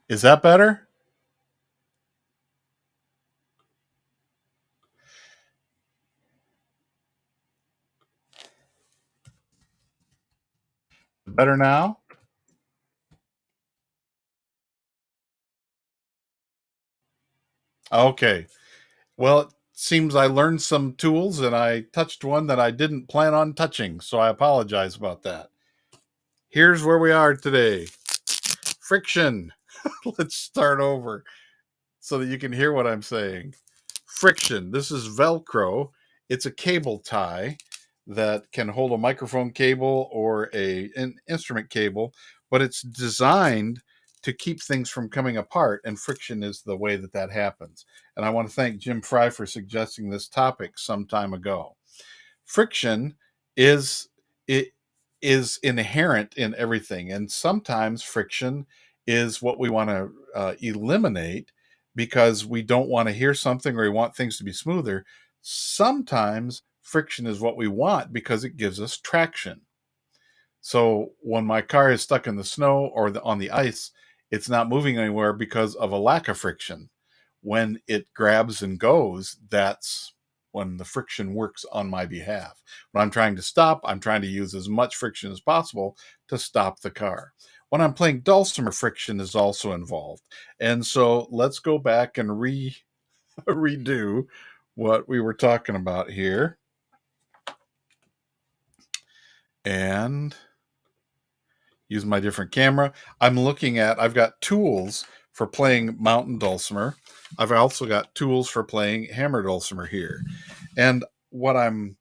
Is that better? Better now? Okay. Well, it seems I learned some tools and I touched one that I didn't plan on touching, so I apologize about that. Here's where we are today. Friction. Let's start over so that you can hear what I'm saying. Friction. This is Velcro. It's a cable tie that can hold a microphone cable or an instrument cable, but it's designed to keep things from coming apart, and friction is the way that that happens. And I want to thank Jim Fry for suggesting this topic some time ago. Friction is it is inherent in everything, and sometimes friction is what we want to eliminate because we don't want to hear something or we want things to be smoother. Sometimes friction is what we want because it gives us traction. So when my car is stuck in the snow or on the ice, it's not moving anywhere because of a lack of friction. When it grabs and goes, that's when the friction works on my behalf. When I'm trying to stop, I'm trying to use as much friction as possible to stop the car. When I'm playing Dulcimer, friction is also involved. And so let's go back and redo what we were talking about here. And use my different camera. I've got tools for playing mountain dulcimer. I've also got tools for playing hammer dulcimer here. And what I'm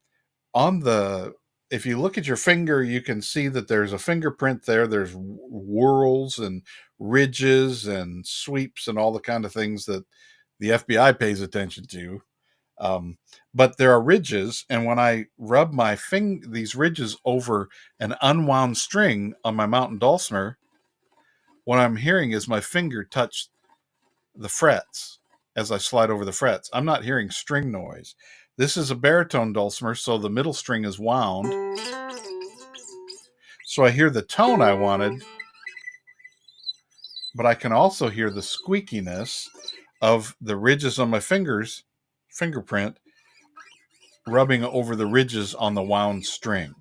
on the, if you look at your finger, you can see that there's a fingerprint there. There's whorls and ridges and sweeps and all the kind of things that the FBI pays attention to. Um, but there are ridges, and when I rub these ridges over an unwound string on my mountain dulcimer, what I'm hearing is my finger touch the frets as I slide over the frets. I'm not hearing string noise. This is a baritone dulcimer, so the middle string is wound. So I hear the tone I wanted, but I can also hear the squeakiness of the ridges on my fingerprint, rubbing over the ridges on the wound string.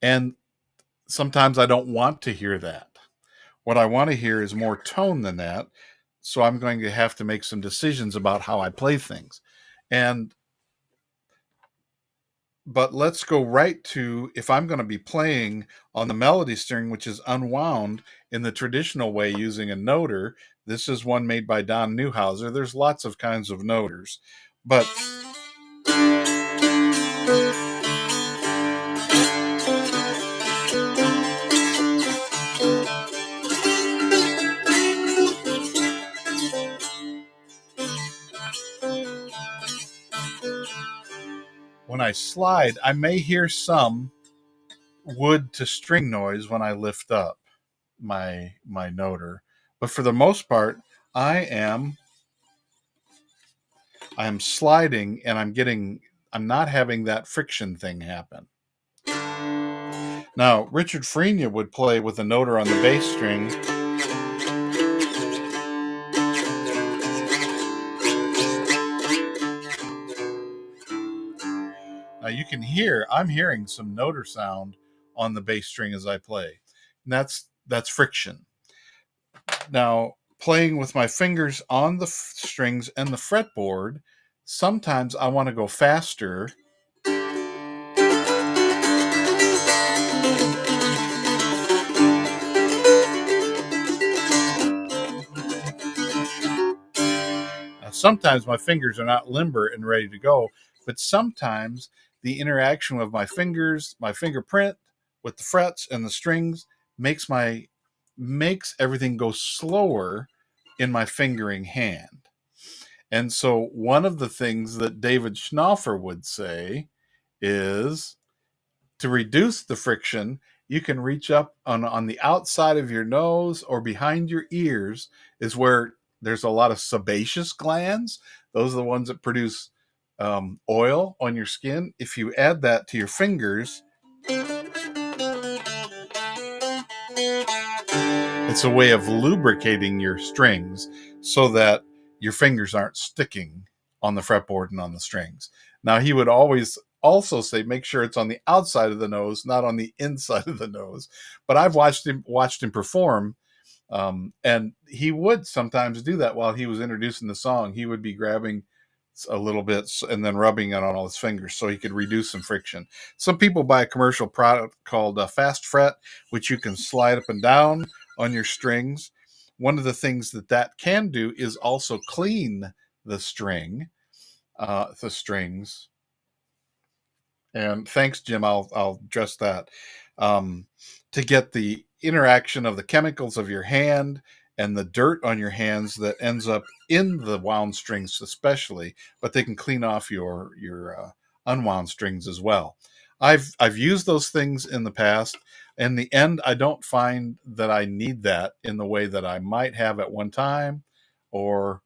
And sometimes I don't want to hear that. What I want to hear is more tone than that. So I'm going to have to make some decisions about how I play things. And but let's go right to, if I'm going to be playing on the melody string, which is unwound in the traditional way using a noter. This is one made by Don Newhouser. There's lots of kinds of noters, but when I slide, I may hear some wood to string noise when I lift up my noter, but for the most part, I am sliding and I'm not having that friction thing happen. Now, Richard Frenia would play with a noter on the bass string. Now you can hear, I'm hearing some noter sound on the bass string as I play. And that's friction. Now, playing with my fingers on the strings and the fretboard, sometimes I want to go faster. Now, sometimes my fingers are not limber and ready to go, but sometimes the interaction of my fingers, my fingerprint with the frets and the strings makes everything go slower in my fingering hand. And so one of the things that David Schnaufer would say is to reduce the friction, you can reach up on the outside of your nose or behind your ears is where there's a lot of sebaceous glands. Those are the ones that produce oil on your skin. If you add that to your fingers, It's a way of lubricating your strings so that your fingers aren't sticking on the fretboard and on the strings. Now, he would always also say, make sure it's on the outside of the nose, not on the inside of the nose. But I've watched him perform, and he would sometimes do that while he was introducing the song. He would be grabbing a little bit and then rubbing it on all his fingers so he could reduce some friction. Some people buy a commercial product called Fast Fret, which you can slide up and down on your strings. One of the things that can do is also clean the strings. And thanks, Jim. I'll address that. To get the interaction of the chemicals of your hand and the dirt on your hands that ends up in the wound strings, especially, but they can clean off your unwound strings as well. I've used those things in the past. In the end, I don't find that I need that in the way that I might have at one time, or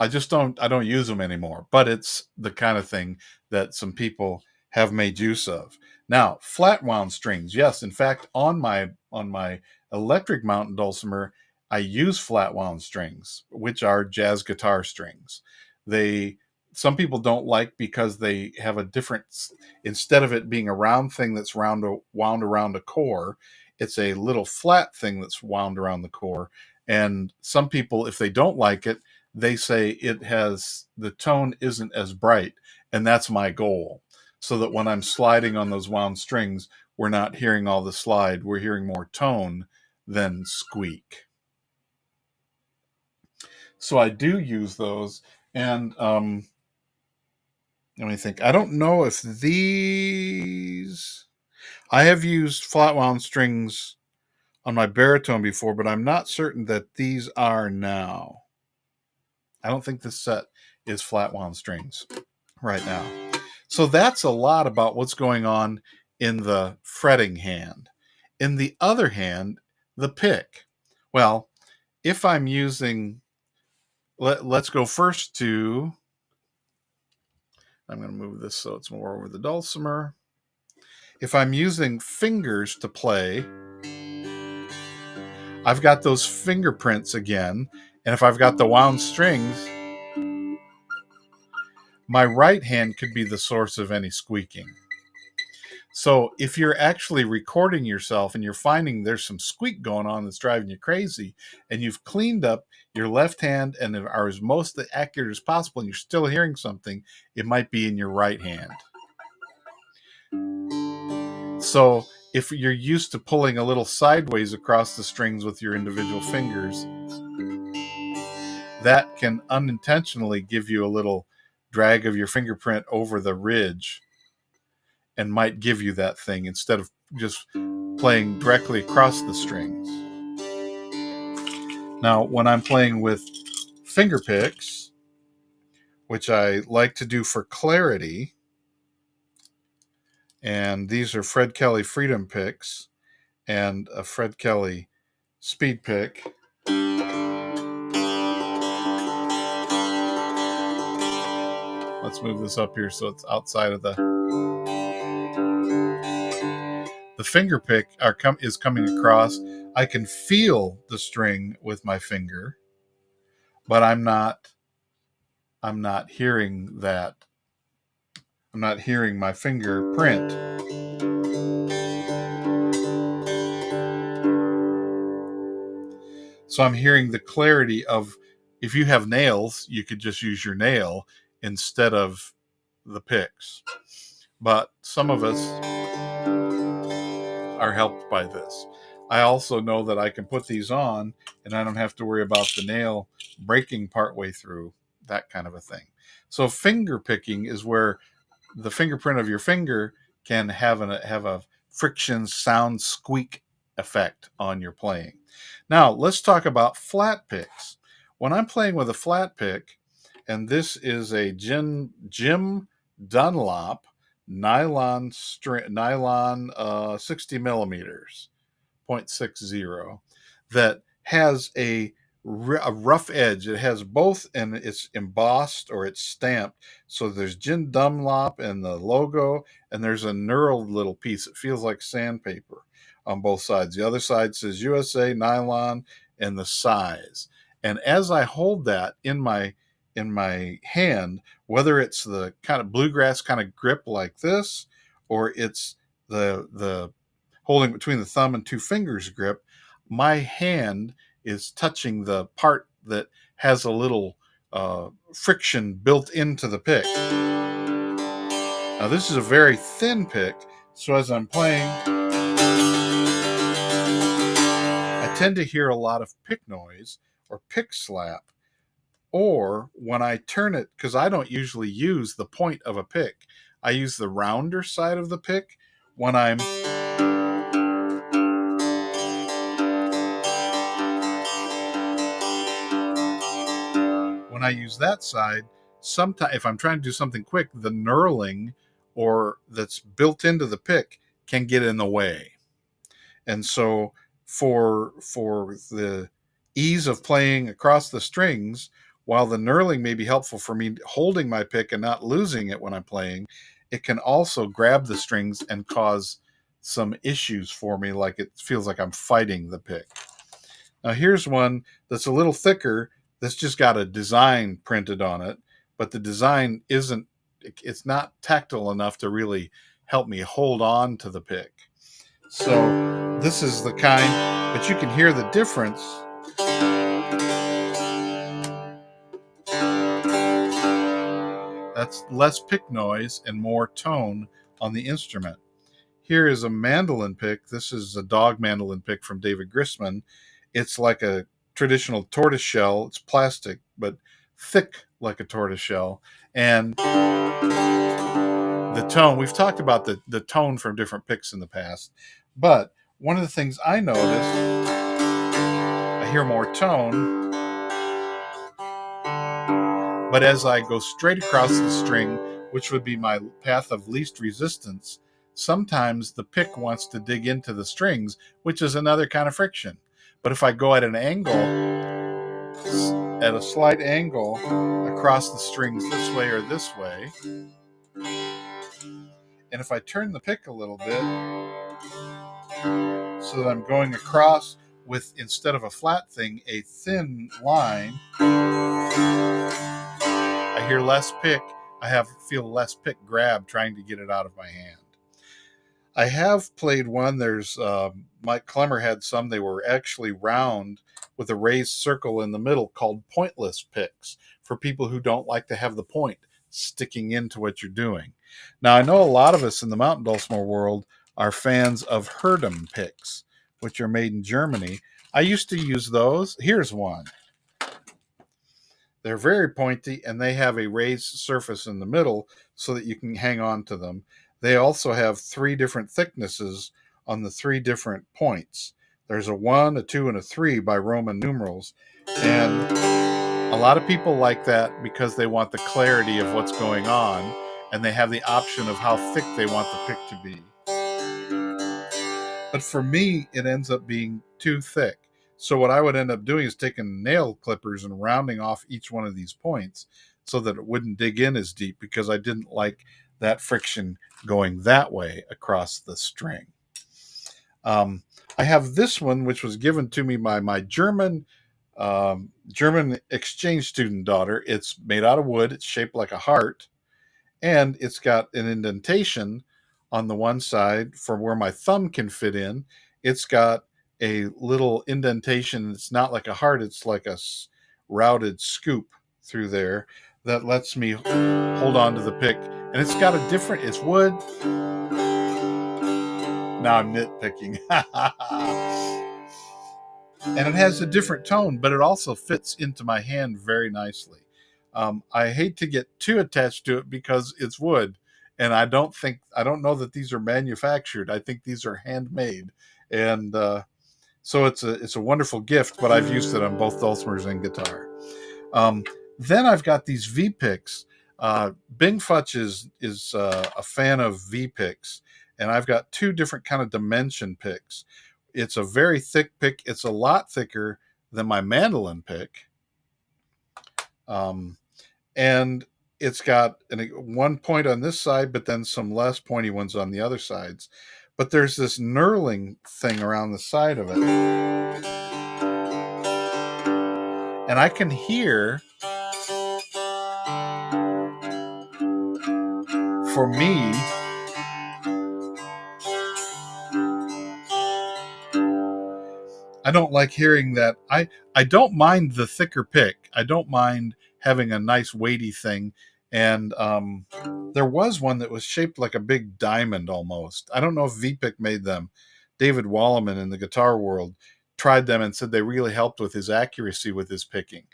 I don't use them anymore, but it's the kind of thing that some people have made use of. Now, flat wound strings. Yes, in fact, on my electric mountain dulcimer, I use flat wound strings, which are jazz guitar strings. Some people don't like because they have a different, instead of it being a round thing that's wound around a core, it's a little flat thing that's wound around the core. And some people, if they don't like it, they say the tone isn't as bright, and that's my goal. So that when I'm sliding on those wound strings, we're not hearing all the slide, we're hearing more tone than squeak. So I do use those, and let me think. I don't know if I have used flat wound strings on my baritone before, but I'm not certain that these are now. I don't think this set is flat wound strings right now. So that's a lot about what's going on in the fretting hand. In the other hand, the pick. Well, if I'm using, let's go first to, I'm going to move this so it's more over the dulcimer. If I'm using fingers to play, I've got those fingerprints again. And if I've got the wound strings, my right hand could be the source of any squeaking. So if you're actually recording yourself and you're finding there's some squeak going on that's driving you crazy, and you've cleaned up your left hand and are as most accurate as possible, and you're still hearing something, it might be in your right hand. So if you're used to pulling a little sideways across the strings with your individual fingers, that can unintentionally give you a little drag of your fingerprint over the ridge and might give you that thing instead of just playing directly across the strings. Now, when I'm playing with finger picks, which I like to do for clarity, and these are Fred Kelly Freedom picks and a Fred Kelly Speed pick. Let's move this up here so it's outside of the finger pick is coming across. I can feel the string with my finger, but I'm not hearing that. I'm not hearing my fingerprint. So I'm hearing the clarity of, if you have nails, you could just use your nail instead of the picks. But some of us are helped by this. I also know that I can put these on and I don't have to worry about the nail breaking partway through, that kind of a thing. So finger picking is where the fingerprint of your finger can have a friction sound squeak effect on your playing. Now, let's talk about flat picks. When I'm playing with a flat pick, and this is a Jim Dunlop nylon 60 millimeters, 0.60, that has a a rough edge. It has both, and it's embossed or it's stamped. So there's Jim Dunlop and the logo, and there's a knurled little piece. It feels like sandpaper on both sides. The other side says USA nylon and the size. And as I hold that in my hand, whether it's the kind of bluegrass kind of grip like this, or it's the holding between the thumb and two fingers grip, my hand is touching the part that has a little friction built into the pick. Now, this is a very thin pick, so as I'm playing, I tend to hear a lot of pick noise or pick slap. Or when I turn it, because I don't usually use the point of a pick, I use the rounder side of the pick when I'm when I use that side. Sometimes if I'm trying to do something quick, the knurling or that's built into the pick can get in the way. And so for the ease of playing across the strings, while the knurling may be helpful for me holding my pick and not losing it when I'm playing, it can also grab the strings and cause some issues for me, like it feels like I'm fighting the pick. Now here's one that's a little thicker, that's just got a design printed on it, but the design it's not tactile enough to really help me hold on to the pick. So this is the kind, but you can hear the difference. That's less pick noise and more tone on the instrument. Here is a mandolin pick. This is a dog mandolin pick from David Grisman. It's like a traditional tortoise shell. It's plastic, but thick like a tortoise shell. And the tone, we've talked about the tone from different picks in the past, but one of the things I noticed, I hear more tone, but as I go straight across the string, which would be my path of least resistance, sometimes the pick wants to dig into the strings, which is another kind of friction. But if I go at an angle, at a slight angle across the strings this way or this way, and if I turn the pick a little bit so that I'm going across with, instead of a flat thing, a thin line, I hear less pick. I feel less pick grab trying to get it out of my hand. I have played one. There's Mike Clemmer had some. They were actually round with a raised circle in the middle, called pointless picks, for people who don't like to have the point sticking into what you're doing. Now, I know a lot of us in the mountain dulcimer world are fans of Herdem picks, which are made in Germany. I used to use those. Here's one. They're very pointy, and they have a raised surface in the middle so that you can hang on to them. They also have 3 different thicknesses on the 3 different points. There's a 1, a 2, and a 3 by Roman numerals. And a lot of people like that because they want the clarity of what's going on, and they have the option of how thick they want the pick to be. But for me, it ends up being too thick. So what I would end up doing is taking nail clippers and rounding off each one of these points so that it wouldn't dig in as deep, because I didn't like that friction going that way across the string. I have this one, which was given to me by my German exchange student daughter. It's made out of wood. It's shaped like a heart, and it's got an indentation on the one side for where my thumb can fit in. It's got a little indentation. It's not like a heart. It's like a routed scoop through there that lets me hold on to the pick. And it's got it's wood. Now I'm nitpicking. And it has a different tone, but it also fits into my hand very nicely. I hate to get too attached to it because it's wood, and I don't know that these are manufactured. I think these are handmade, and so it's a wonderful gift. But I've used it on both dulcimers and guitar. Then I've got these V picks. Bing Futch is a fan of V picks, and I've got 2 different kind of dimension picks. It's a very thick pick. It's a lot thicker than my mandolin pick. And it's got one point on this side, but then some less pointy ones on the other sides. But there's this knurling thing around the side of it. And I can hear, for me, I don't like hearing that. I don't mind the thicker pick. I don't mind having a nice weighty thing. And there was one that was shaped like a big diamond almost. I don't know if V-Pick made them. David Walliman in the guitar world tried them and said they really helped with his accuracy with his picking.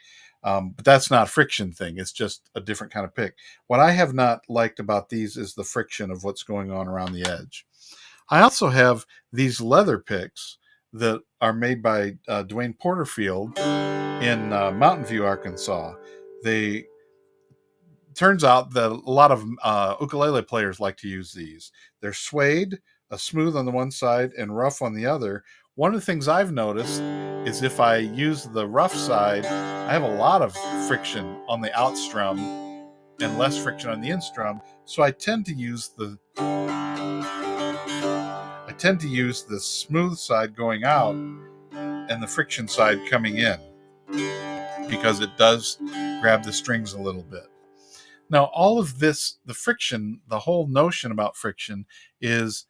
But that's not a friction thing. It's just a different kind of pick. What I have not liked about these is the friction of what's going on around the edge. I also have these leather picks that are made by Dwayne Porterfield in Mountain View, Arkansas. They turns out that a lot of ukulele players like to use these. They're suede, smooth on the one side and rough on the other. One of the things I've noticed is if I use the rough side, I have a lot of friction on the out strum and less friction on the in strum. So I tend to use the smooth side going out and the friction side coming in, because it does grab the strings a little bit. Now, all of this, the friction, the whole notion about friction is,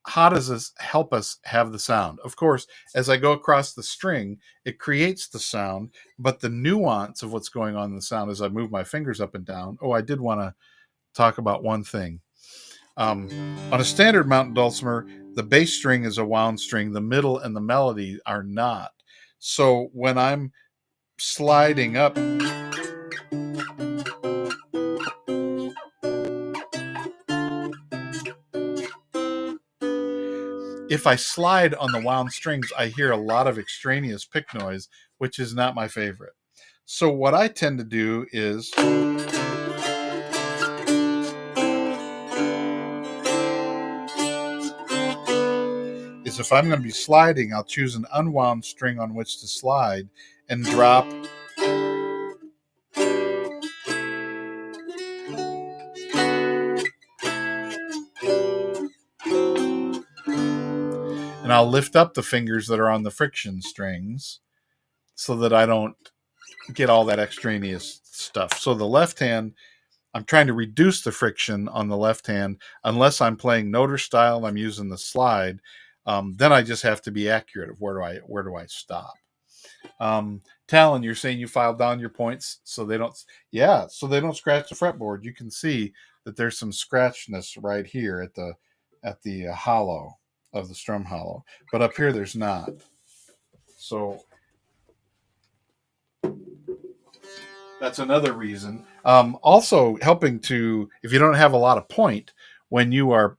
how does this help us have the sound? Of course, as I go across the string, it creates the sound, but the nuance of what's going on in the sound as I move my fingers up and down. Oh, I did want to talk about one thing. On a standard mountain dulcimer, the bass string is a wound string, the middle and the melody are not. So when I'm sliding up, if I slide on the wound strings, I hear a lot of extraneous pick noise, which is not my favorite. So what I tend to do is if I'm going to be sliding, I'll choose an unwound string on which to slide and drop. And I'll lift up the fingers that are on the friction strings so that I don't get all that extraneous stuff. So the left hand, I'm trying to reduce the friction on the left hand. Unless I'm playing noter style and I'm using the slide, then I just have to be accurate of where do I stop. Talon, you're saying you filed down your points so they don't, so they don't scratch the fretboard. You can see that there's some scratchness right here at the hollow of the strum hollow, but up here there's not. So that's another reason. Also helping to, if you don't have a lot of point when you are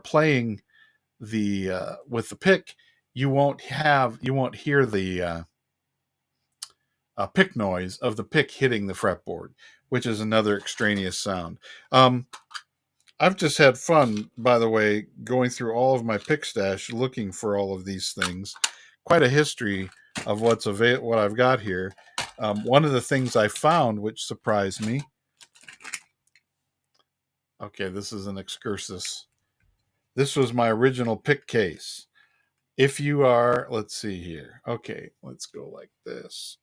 playing the with the pick, you won't hear the pick noise of the pick hitting the fretboard, which is another extraneous sound. I've just had fun, by the way, going through all of my pick stash, looking for all of these things. Quite a history of what I've got here. One of the things I found, which surprised me. Okay, this is an excursus. This was my original pick case. If you are, let's see here. Okay, let's go like this.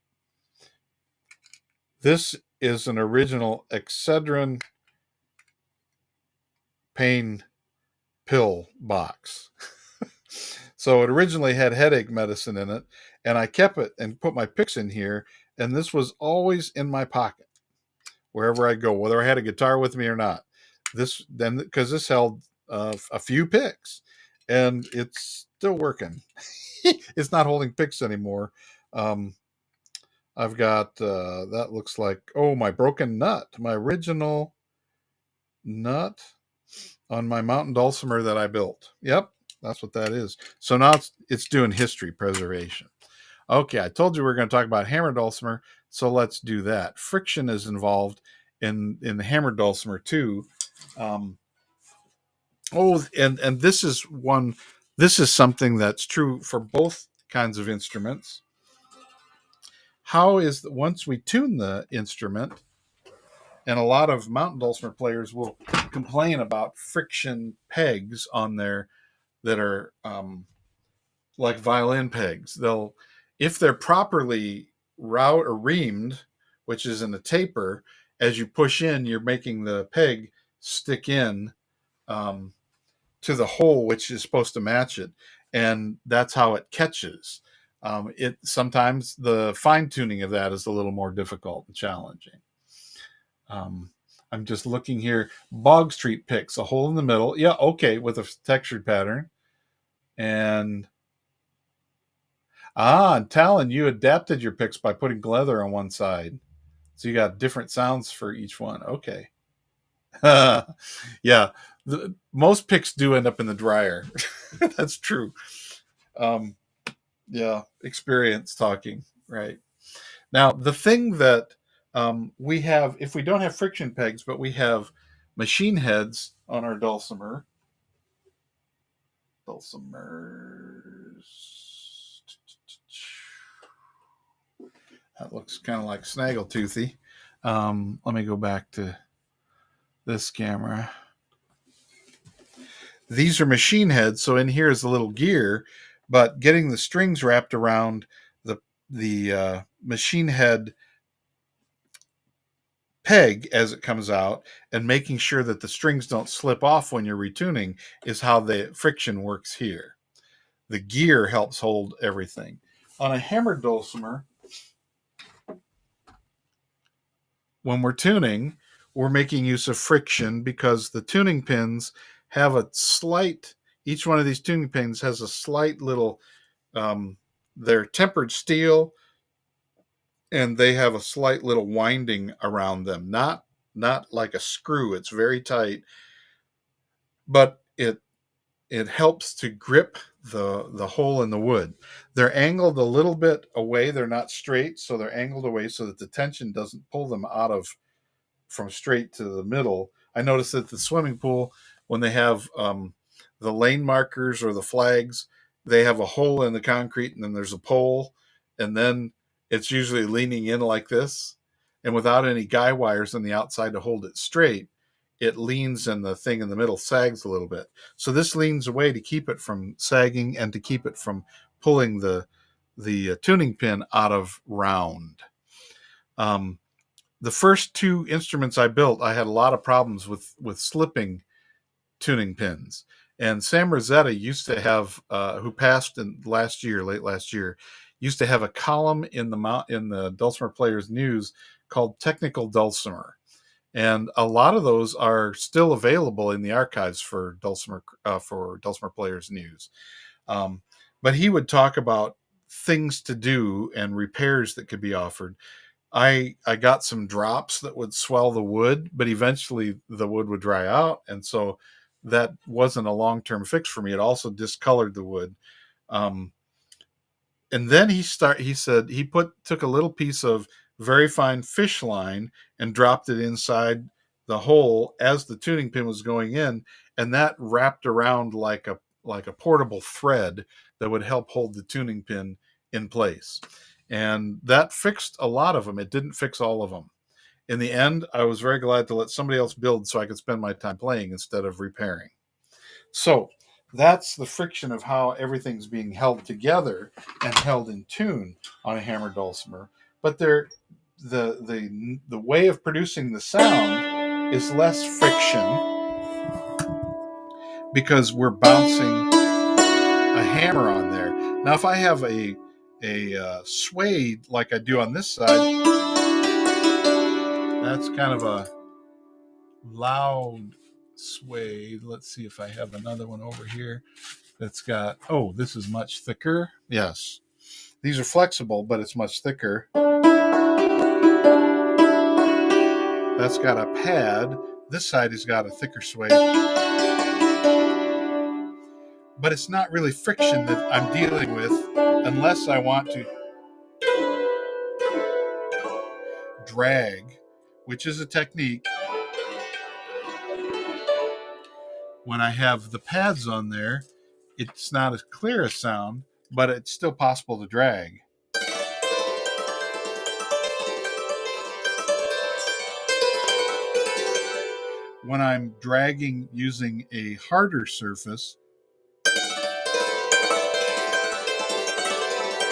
This is an original Excedrin pain pill box. So it originally had headache medicine in it, and I kept it and put my picks in here, and this was always in my pocket wherever I go, whether I had a guitar with me or not. Because this held a few picks, and it's still working. It's not holding picks anymore. I've got that looks like, my broken nut, my original nut on my mountain dulcimer that I built. Yep, that's what that is. So now it's doing history preservation. Okay, I told you we were going to talk about hammer dulcimer, so let's do that. Friction is involved in the hammer dulcimer too. And this is something that's true for both kinds of instruments. once we tune the instrument, and a lot of mountain dulcimer players will complain about friction pegs on there that are like violin pegs. If they're properly reamed, which is in a taper, as you push in, you're making the peg stick in um, to the hole, which is supposed to match it, and that's how it catches. It sometimes the fine tuning of that is a little more difficult and challenging. I'm just looking here. Bog Street picks a hole in the middle. Yeah, okay, with a textured pattern. And Talon, you adapted your picks by putting leather on one side. So you got different sounds for each one. Okay. Yeah. Most picks do end up in the dryer. That's true. Yeah. Experience talking. Right. Now, the thing that we have, if we don't have friction pegs, but we have machine heads on our dulcimers. That looks kind of like Snaggletoothie. Let me go back to this camera. These are machine heads, so in here is a little gear, but getting the strings wrapped around the machine head peg as it comes out and making sure that the strings don't slip off when you're retuning is how the friction works here. The gear helps hold everything. On a hammered dulcimer, when we're tuning, we're making use of friction because the tuning pins have each one of these tuning pins has a slight little, they're tempered steel, and they have a slight little winding around them. Not like a screw. It's very tight, but it helps to grip the hole in the wood. They're angled a little bit away. They're not straight, so they're angled away so that the tension doesn't pull them from straight to the middle. I noticed at the swimming pool, when they have the lane markers or the flags, they have a hole in the concrete and then there's a pole, and then it's usually leaning in like this. And without any guy wires on the outside to hold it straight, it leans and the thing in the middle sags a little bit. So this leans away to keep it from sagging and to keep it from pulling the tuning pin out of round. The first two instruments I built, I had a lot of problems with slipping tuning pins. And Sam Rosetta used to have, who passed late last year, used to have a column in the Dulcimer Players News called Technical Dulcimer. And a lot of those are still available in the archives for Dulcimer Players News. But he would talk about things to do and repairs that could be offered. I got some drops that would swell the wood, but eventually the wood would dry out, and so that wasn't a long-term fix for me. It also discolored the wood. And then he said he took a little piece of very fine fish line and dropped it inside the hole as the tuning pin was going in, and that wrapped around like a portable thread that would help hold the tuning pin in place. And that fixed a lot of them. It didn't fix all of them. In the end, I was very glad to let somebody else build so I could spend my time playing instead of repairing. So that's the friction of how everything's being held together and held in tune on a hammer dulcimer. But the way of producing the sound is less friction because we're bouncing a hammer on there. Now, if I have a suede like I do on this side, that's kind of a loud suede. Let's see if I have another one over here that's got, this is much thicker. Yes. These are flexible, but it's much thicker. That's got a pad. This side has got a thicker suede. But it's not really friction that I'm dealing with unless I want to drag, which is a technique. When I have the pads on there, it's not as clear a sound, but it's still possible to drag. when I'm dragging using a harder surface,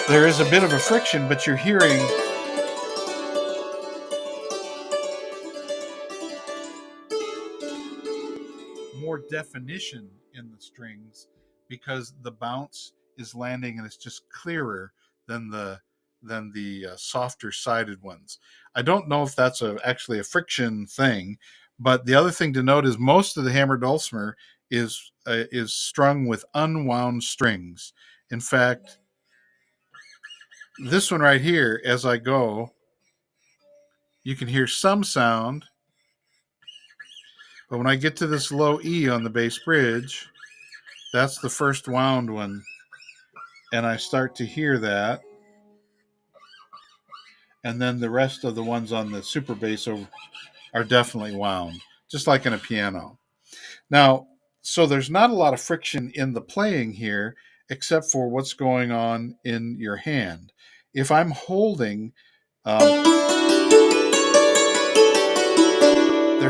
there is a bit of a friction, but you're hearing more definition in the strings because the bounce is landing and it's just clearer than the softer sided ones. I don't know if that's actually a friction thing, but the other thing to note is most of the hammer dulcimer is strung with unwound strings. In fact, this one right here, as I go, you can hear some sound, but when I get to this low E on the bass bridge, that's the first wound one, and I start to hear that, and then the rest of the ones on the super bass are definitely wound, just like in a piano. Now, so there's not a lot of friction in the playing here, except for what's going on in your hand. If I'm holding, there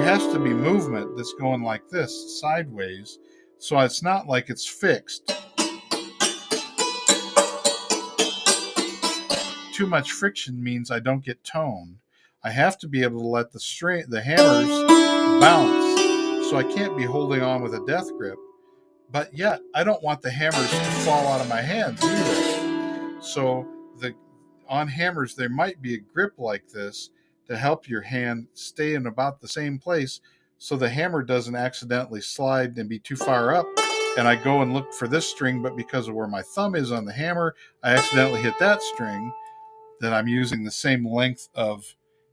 has to be movement that's going like this, sideways, so it's not like it's fixed. Too much friction means I don't get tone. I have to be able to let the hammers bounce, so I can't be holding on with a death grip. But yet, I don't want the hammers to fall out of my hands either. So on hammers, there might be a grip like this to help your hand stay in about the same place so the hammer doesn't accidentally slide and be too far up. And I go and look for this string, but because of where my thumb is on the hammer, I accidentally hit that string. That I'm using the same length of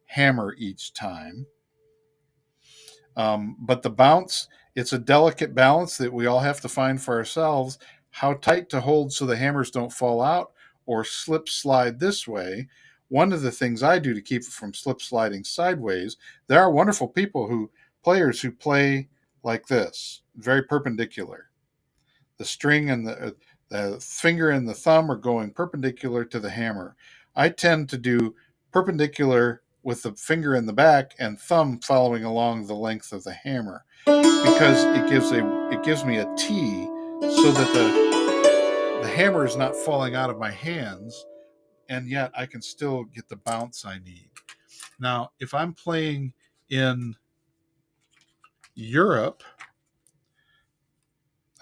hammer each time. But the bounce, it's a delicate balance that we all have to find for ourselves. How tight to hold so the hammers don't fall out or slip slide this way. One of the things I do to keep it from slip sliding sideways, there are wonderful players who play like this, very perpendicular. The string and the finger and the thumb are going perpendicular to the hammer. I tend to do perpendicular with the finger in the back and thumb following along the length of the hammer because it gives me a T so that the hammer is not falling out of my hands, and yet I can still get the bounce I need. Now, if I'm playing in Europe,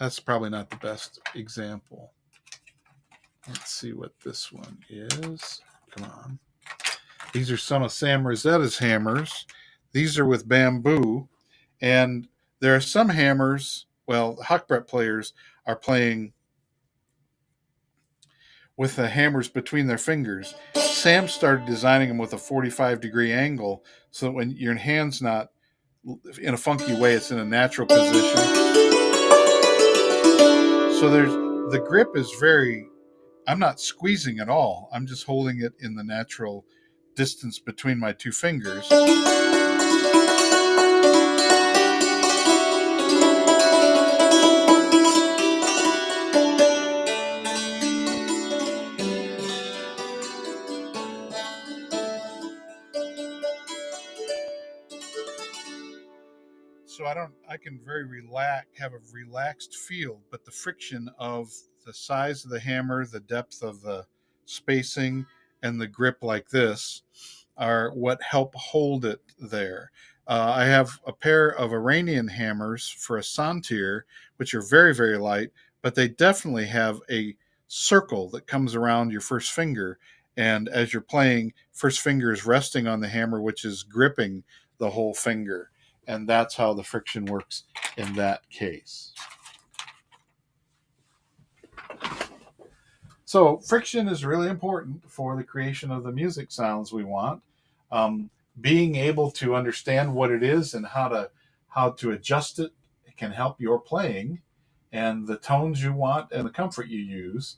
that's probably not the best example. Let's see what this one is. Come on. These are some of Sam Rosetta's hammers. These are with bamboo. And there are some hammers, well, Hochbrett players are playing with the hammers between their fingers. Sam started designing them with a 45-degree angle so that when your hand's not in a funky way, it's in a natural position. So the grip is I'm not squeezing at all. I'm just holding it in the natural distance between my two fingers. So I can have a relaxed feel, but the friction of the size of the hammer, the depth of the spacing, and the grip like this are what help hold it there. I have a pair of Iranian hammers for a santir, which are very, very light, but they definitely have a circle that comes around your first finger. And as you're playing, first finger is resting on the hammer, which is gripping the whole finger. And that's how the friction works in that case. So friction is really important for the creation of the music sounds we want. Being able to understand what it is and how to adjust it can help your playing and the tones you want and the comfort you use.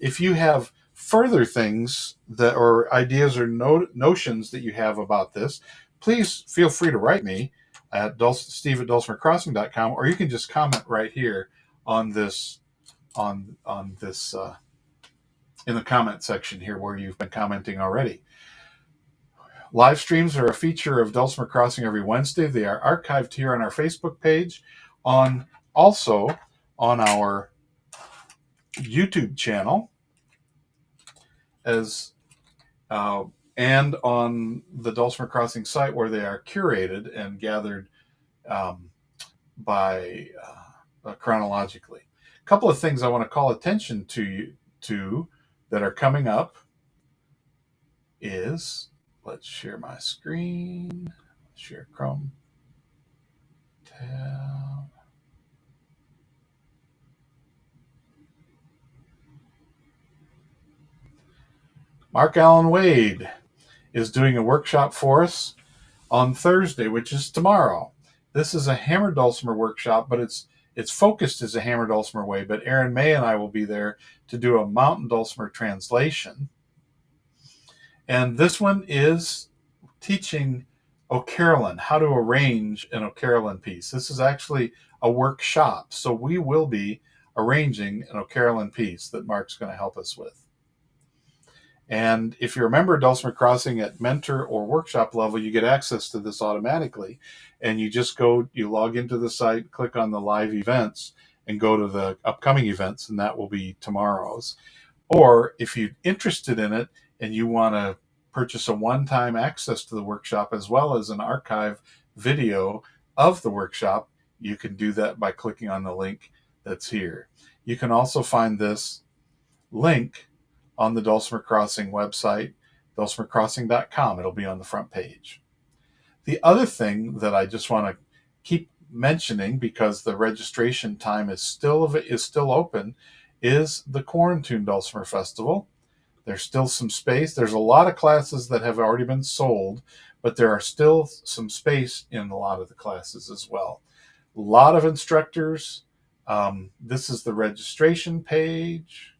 If you have further things that or ideas or notions that you have about this, please feel free to write me at steve@dulcimercrossing.com, or you can just comment right here on this in the comment section here where you've been commenting already. Live streams are a feature of Dulcimer Crossing every Wednesday. They are archived here on our Facebook page, also on our YouTube channel, and on the Dulcimer Crossing site, where they are curated and gathered by chronologically. A couple of things I want to call attention to that are coming up is, let's share my screen, share Chrome tab. Mark Allen Wade is doing a workshop for us on Thursday, which is tomorrow. This is a hammer dulcimer workshop, but it's focused as a hammer dulcimer way. But Aaron May and I will be there to do a mountain dulcimer translation. And this one is teaching O'Carolan, how to arrange an O'Carolan piece. This is actually a workshop, so we will be arranging an O'Carolan piece that Mark's going to help us with. And if you're a member of Dulcimer Crossing at mentor or workshop level, you get access to this automatically. And you just you log into the site, click on the live events, and go to the upcoming events, and that will be tomorrow's. Or if you're interested in it and you want to purchase a one-time access to the workshop as well as an archive video of the workshop, you can do that by clicking on the link that's here. You can also find this link on the Dulcimer Crossing website, dulcimercrossing.com. It'll be on the front page. The other thing that I just want to keep mentioning, because the registration time is still open, is the Quarantine Dulcimer Festival. There's still some space. There's a lot of classes that have already been sold, but there are still some space in a lot of the classes as well. A lot of instructors. This is the registration page.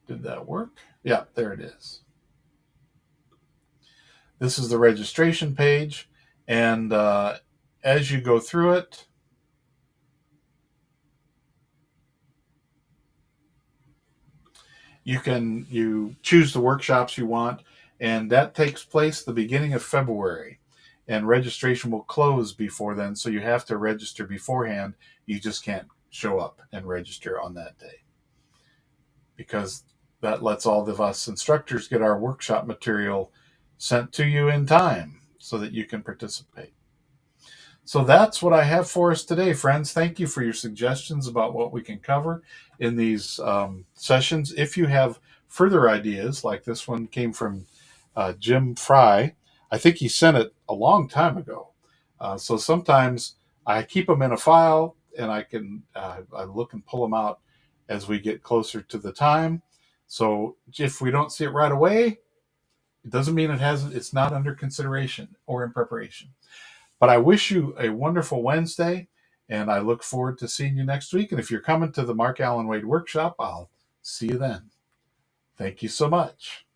Did that work? Yeah, there it is. This is the registration page, and as you go through it, you choose the workshops you want, and that takes place the beginning of February, and registration will close before then, so you have to register beforehand. You just can't show up and register on that day, because that lets all of us instructors get our workshop material sent to you in time so that you can participate. So that's what I have for us today, friends. Thank you for your suggestions about what we can cover in these sessions. If you have further ideas, like this one came from Jim Fry, I think he sent it a long time ago. So sometimes I keep them in a file, and I can I look and pull them out as we get closer to the time. So if we don't see it right away, it doesn't mean it's not under consideration or in preparation. But I wish you a wonderful Wednesday, and I look forward to seeing you next week. And if you're coming to the Mark Allen Wade workshop, I'll see you then. Thank you so much.